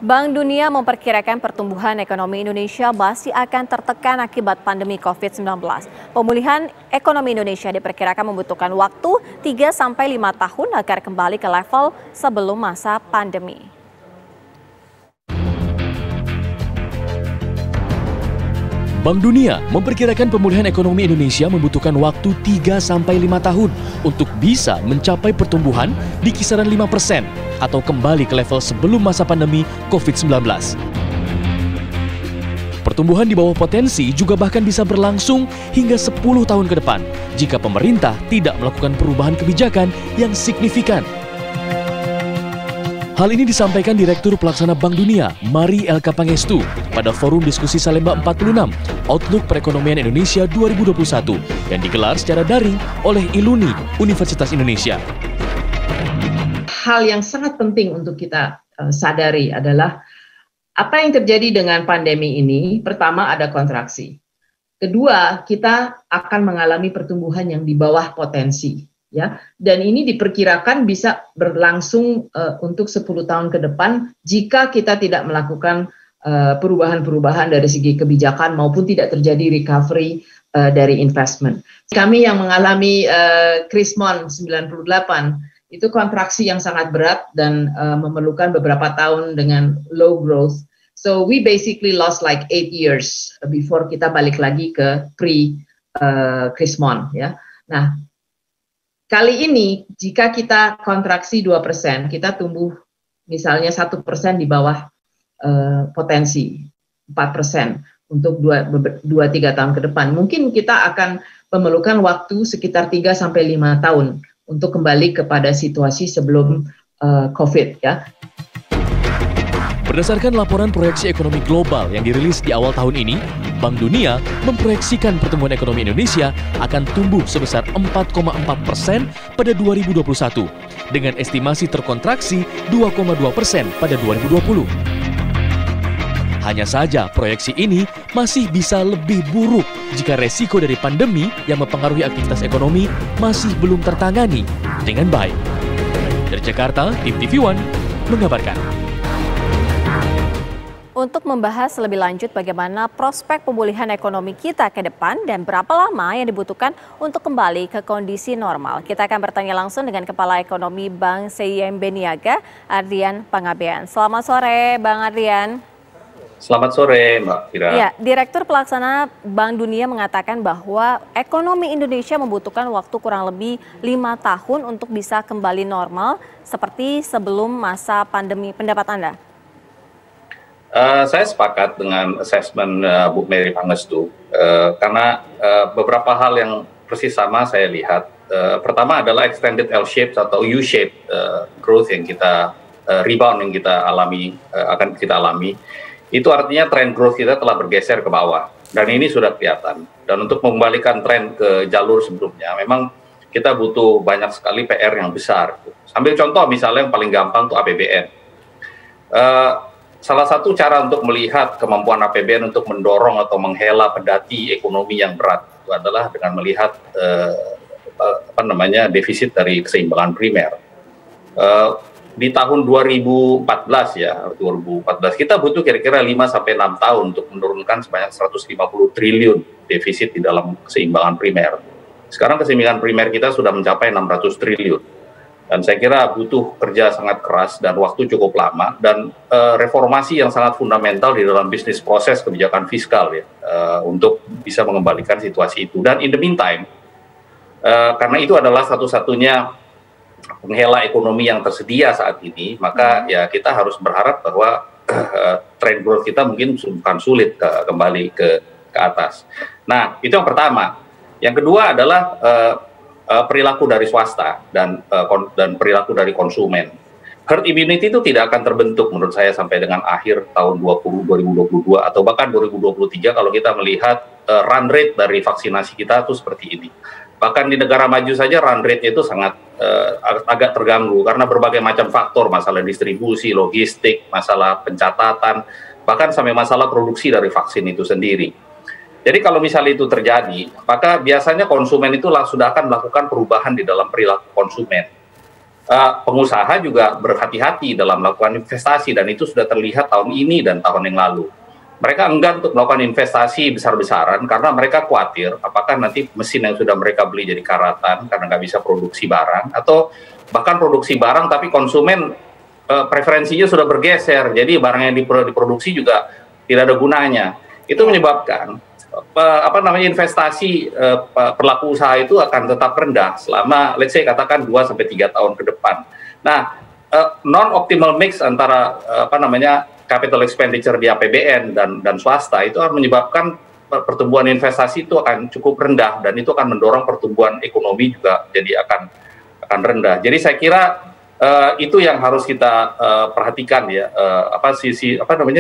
Bank Dunia memperkirakan pertumbuhan ekonomi Indonesia masih akan tertekan akibat pandemi COVID-19. Pemulihan ekonomi Indonesia diperkirakan membutuhkan waktu 3-5 tahun agar kembali ke level sebelum masa pandemi. Bank Dunia memperkirakan pemulihan ekonomi Indonesia membutuhkan waktu 3-5 tahun untuk bisa mencapai pertumbuhan di kisaran 5% atau kembali ke level sebelum masa pandemi COVID-19. Pertumbuhan di bawah potensi juga bahkan bisa berlangsung hingga 10 tahun ke depan jika pemerintah tidak melakukan perubahan kebijakan yang signifikan. Hal ini disampaikan Direktur Pelaksana Bank Dunia, Mari Elka Pangestu, pada Forum Diskusi Salemba 46, Outlook Perekonomian Indonesia 2021, yang digelar secara daring oleh ILUNI, Universitas Indonesia. Hal yang sangat penting untuk kita sadari adalah apa yang terjadi dengan pandemi ini. Pertama, ada kontraksi. Kedua, kita akan mengalami pertumbuhan yang di bawah potensi. Ya, dan ini diperkirakan bisa berlangsung untuk 10 tahun ke depan jika kita tidak melakukan perubahan-perubahan dari segi kebijakan maupun tidak terjadi recovery dari investment. Kami yang mengalami Krismon 98 itu kontraksi yang sangat berat dan memerlukan beberapa tahun dengan low growth. So we basically lost like 8 years before kita balik lagi ke pre-Krismon. Ya. Nah, kali ini, jika kita kontraksi 2%, kita tumbuh misalnya 1% di bawah potensi 4% untuk 2-3 tahun ke depan. Mungkin kita akan memerlukan waktu sekitar 3-5 tahun untuk kembali kepada situasi sebelum COVID. Ya. Berdasarkan laporan proyeksi ekonomi global yang dirilis di awal tahun ini, Bank Dunia memproyeksikan pertumbuhan ekonomi Indonesia akan tumbuh sebesar 4,4% pada 2021, dengan estimasi terkontraksi 2,2% pada 2020. Hanya saja proyeksi ini masih bisa lebih buruk jika resiko dari pandemi yang mempengaruhi aktivitas ekonomi masih belum tertangani dengan baik. Dari Jakarta, tim TV One mengabarkan. Untuk membahas lebih lanjut bagaimana prospek pemulihan ekonomi kita ke depan dan berapa lama yang dibutuhkan untuk kembali ke kondisi normal, kita akan bertanya langsung dengan Kepala Ekonomi Bank CIMB Niaga, Ardian Pangabean. Selamat sore, Bang Ardian. Selamat sore, Mbak Fira. Ya, Direktur Pelaksana Bank Dunia mengatakan bahwa ekonomi Indonesia membutuhkan waktu kurang lebih 5 tahun untuk bisa kembali normal seperti sebelum masa pandemi. Pendapat Anda? Saya sepakat dengan assessment Bu Mary Pangestu karena beberapa hal yang persis sama saya lihat. Pertama adalah extended L-shape atau U-shape growth yang kita rebound yang kita alami akan kita alami. Itu artinya tren growth kita telah bergeser ke bawah dan ini sudah kelihatan. Dan untuk mengembalikan tren ke jalur sebelumnya, memang kita butuh banyak sekali PR yang besar. Ambil contoh misalnya yang paling gampang tuh APBN. Salah satu cara untuk melihat kemampuan APBN untuk mendorong atau menghela pedati ekonomi yang berat itu adalah dengan melihat defisit dari keseimbangan primer. Di tahun 2014 kita butuh kira-kira 5-6 tahun untuk menurunkan sebanyak 150 triliun defisit di dalam keseimbangan primer. Sekarang keseimbangan primer kita sudah mencapai 600 triliun. Dan saya kira butuh kerja sangat keras dan waktu cukup lama dan reformasi yang sangat fundamental di dalam bisnis proses kebijakan fiskal ya untuk bisa mengembalikan situasi itu. Dan in the meantime, karena itu adalah satu-satunya penghela ekonomi yang tersedia saat ini, maka ya kita harus berharap bahwa trend growth kita mungkin bukan sulit kembali ke atas. Nah, itu yang pertama. Yang kedua adalah perilaku dari swasta dan perilaku dari konsumen. Herd immunity itu tidak akan terbentuk menurut saya sampai dengan akhir tahun 2022 atau bahkan 2023 kalau kita melihat run rate dari vaksinasi kita itu seperti ini. Bahkan di negara maju saja run rate-nya itu sangat agak terganggu karena berbagai macam faktor, masalah distribusi, logistik, masalah pencatatan, bahkan sampai masalah produksi dari vaksin itu sendiri. Jadi kalau misalnya itu terjadi, maka biasanya konsumen itu sudah akan melakukan perubahan di dalam perilaku konsumen. pengusaha juga berhati-hati dalam melakukan investasi, dan itu sudah terlihat tahun ini dan tahun yang lalu. Mereka enggan untuk melakukan investasi besar-besaran karena mereka khawatir apakah nanti mesin yang sudah mereka beli jadi karatan karena nggak bisa produksi barang, atau bahkan produksi barang tapi konsumen preferensinya sudah bergeser, jadi barang yang diproduksi juga tidak ada gunanya. Itu menyebabkan investasi pelaku usaha itu akan tetap rendah selama, let's say katakan 2-3 tahun ke depan. Nah, non-optimal mix antara capital expenditure di APBN dan swasta itu akan menyebabkan pertumbuhan investasi itu akan cukup rendah, dan itu akan mendorong pertumbuhan ekonomi juga jadi akan rendah. Jadi saya kira itu yang harus kita perhatikan ya,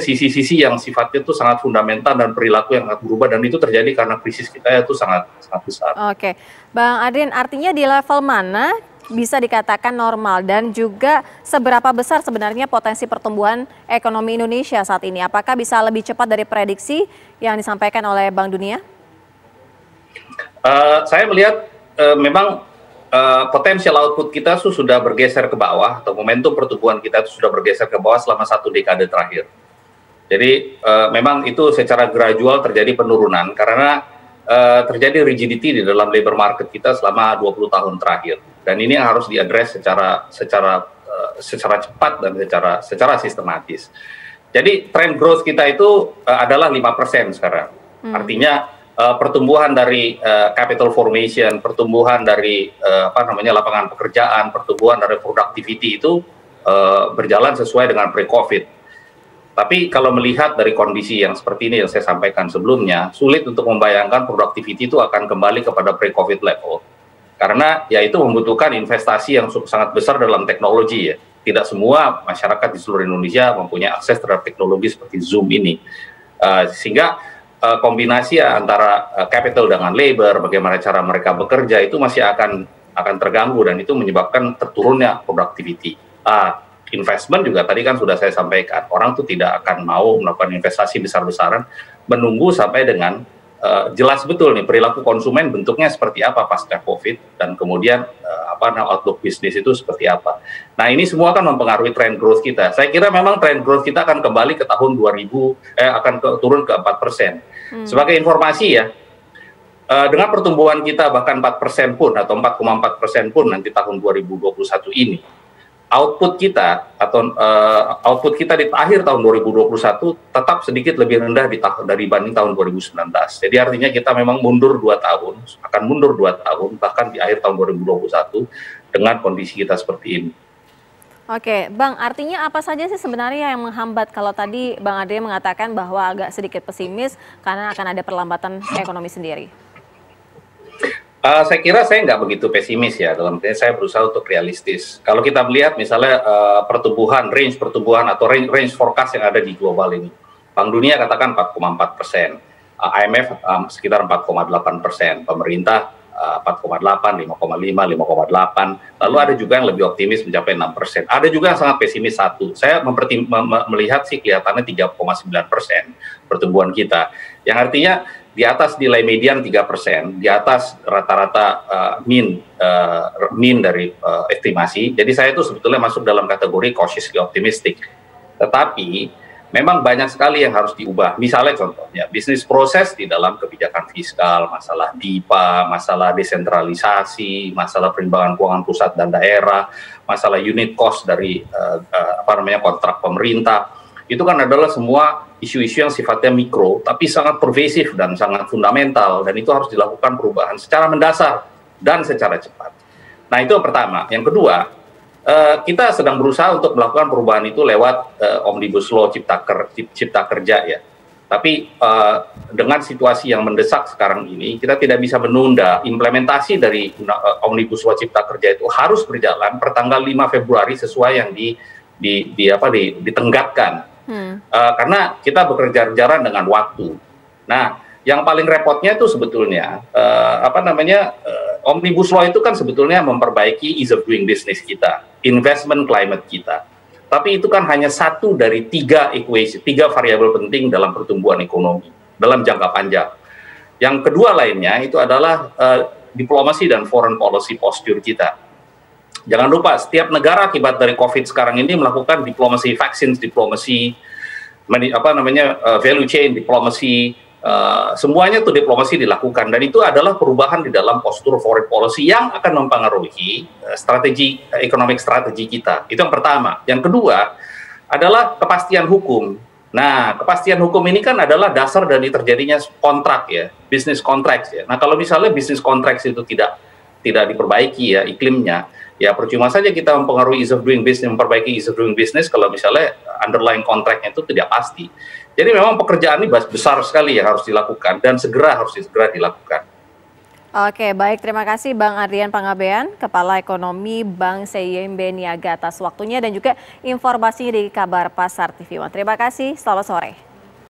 sisi-sisi yang sifatnya itu sangat fundamental dan perilaku yang sangat berubah, dan itu terjadi karena krisis kita itu sangat besar. Oke, Bang Adrian, artinya di level mana bisa dikatakan normal, dan juga seberapa besar sebenarnya potensi pertumbuhan ekonomi Indonesia saat ini? Apakah bisa lebih cepat dari prediksi yang disampaikan oleh Bank Dunia? Saya melihat memang potensial output kita sudah bergeser ke bawah, atau momentum pertumbuhan kita sudah bergeser ke bawah selama 1 dekade terakhir. Jadi memang itu secara gradual terjadi penurunan karena terjadi rigidity di dalam labor market kita selama 20 tahun terakhir, dan ini yang harus diadres secara cepat dan secara sistematis. Jadi trend growth kita itu adalah 5% sekarang. Artinya pertumbuhan dari capital formation, pertumbuhan dari lapangan pekerjaan, pertumbuhan dari productivity itu berjalan sesuai dengan pre-COVID. Tapi kalau melihat dari kondisi yang seperti ini yang saya sampaikan sebelumnya, sulit untuk membayangkan productivity itu akan kembali kepada pre-COVID level. Karena ya itu membutuhkan investasi yang sangat besar dalam teknologi ya. Tidak semua masyarakat di seluruh Indonesia mempunyai akses terhadap teknologi seperti Zoom ini. Sehingga kombinasi antara capital dengan labor, bagaimana cara mereka bekerja itu masih akan terganggu, dan itu menyebabkan terturunnya productivity. Investment juga tadi kan sudah saya sampaikan, orang tuh tidak akan mau melakukan investasi besar-besaran, menunggu sampai dengan jelas betul nih perilaku konsumen bentuknya seperti apa pasca COVID, dan kemudian outlook bisnis itu seperti apa. Nah, ini semua akan mempengaruhi trend growth kita. Saya kira memang trend growth kita akan kembali ke tahun 2000, turun ke 4%. Sebagai informasi ya, dengan pertumbuhan kita bahkan 4% pun atau 4,4% pun nanti tahun 2021 ini, output kita di akhir tahun 2021 tetap sedikit lebih rendah dibanding tahun 2019. Jadi artinya kita memang mundur 2 tahun, akan mundur 2 tahun bahkan di akhir tahun 2021 dengan kondisi kita seperti ini. Oke, Bang, artinya apa saja sih sebenarnya yang menghambat? Kalau tadi Bang Adrian mengatakan bahwa agak sedikit pesimis karena akan ada perlambatan ekonomi sendiri. Saya kira saya nggak begitu pesimis ya, dalam artinya saya berusaha untuk realistis. Kalau kita melihat misalnya range pertumbuhan atau range forecast yang ada di global ini, Bank Dunia katakan 4,4%, IMF sekitar 4,8%, pemerintah 4,8, 5,5, 5,8, lalu ada juga yang lebih optimis mencapai 6%. Ada juga yang sangat pesimis 1. Saya melihat sih kelihatannya 3,9% pertumbuhan kita, yang artinya di atas nilai median 3%, di atas rata-rata mean dari estimasi. Jadi saya itu sebetulnya masuk dalam kategori cautiously optimistic. Tetapi memang banyak sekali yang harus diubah. Misalnya contohnya bisnis proses di dalam kebijakan fiskal, masalah DIPA, masalah desentralisasi, masalah perimbangan keuangan pusat dan daerah, masalah unit cost dari kontrak pemerintah. Itu kan adalah semua isu-isu yang sifatnya mikro, tapi sangat pervasif dan sangat fundamental, dan itu harus dilakukan perubahan secara mendasar dan secara cepat. Nah, itu yang pertama. Yang kedua, kita sedang berusaha untuk melakukan perubahan itu lewat Omnibus Law Cipta Kerja ya. Tapi dengan situasi yang mendesak sekarang ini, kita tidak bisa menunda implementasi dari Omnibus Law Cipta Kerja itu harus berjalan per tanggal 5 Februari sesuai yang ditenggatkan. Karena kita bekerja-kejaran dengan waktu. Nah, yang paling repotnya itu sebetulnya Omnibus Law itu kan sebetulnya memperbaiki ease of doing business kita, investment climate kita. Tapi itu kan hanya satu dari 3 variabel penting dalam pertumbuhan ekonomi dalam jangka panjang. Yang kedua lainnya itu adalah diplomasi dan foreign policy posture kita. Jangan lupa, setiap negara akibat dari COVID sekarang ini melakukan diplomasi vaksin, diplomasi value chain, diplomasi, semuanya tuh diplomasi dilakukan, dan itu adalah perubahan di dalam postur foreign policy yang akan mempengaruhi strategi economic strategi kita. Itu yang pertama. Yang kedua adalah kepastian hukum. Nah, kepastian hukum ini kan adalah dasar dari terjadinya kontrak ya, business contracts ya. Nah, kalau misalnya business contracts itu tidak diperbaiki ya iklimnya, ya percuma saja kita mempengaruhi ease of doing business, memperbaiki ease of doing business kalau misalnya underlying kontraknya itu tidak pasti. Jadi memang pekerjaan ini besar sekali yang harus dilakukan dan harus segera dilakukan. Oke, baik. Terima kasih Bang Adrian Pangabean, Kepala Ekonomi Bank CIMB Niaga atas waktunya dan juga informasinya di Kabar Pasar TV One. Terima kasih, selamat sore.